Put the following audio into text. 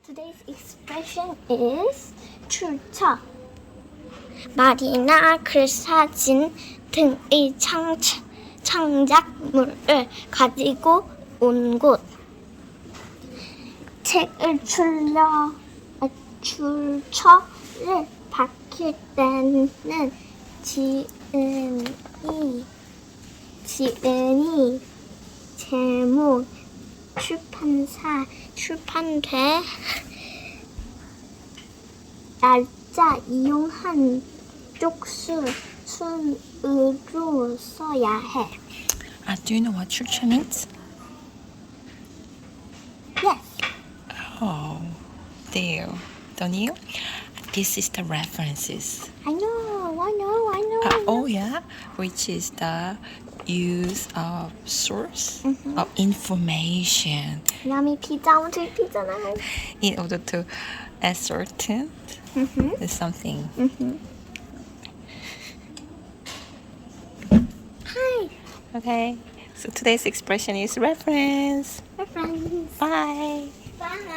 Today's expression is 출처. 말이나 글, 사진 등의 창작물을 가지고 온 곳. 책을 출처를 밝힐 때는 지은이 제목, 출판사, 출판돼 날짜 이용한 쪽수 순으로 써야 해. Do you know what 출처 means? Yes. Oh, there. Don't you? This is the references. I know. Oh yeah, which is the use of source of information Yummy pizza. I want to eat pizza now. in order to ascertain something. Hi. Okay, so today's expression is reference. We're friends. Bye. Bye.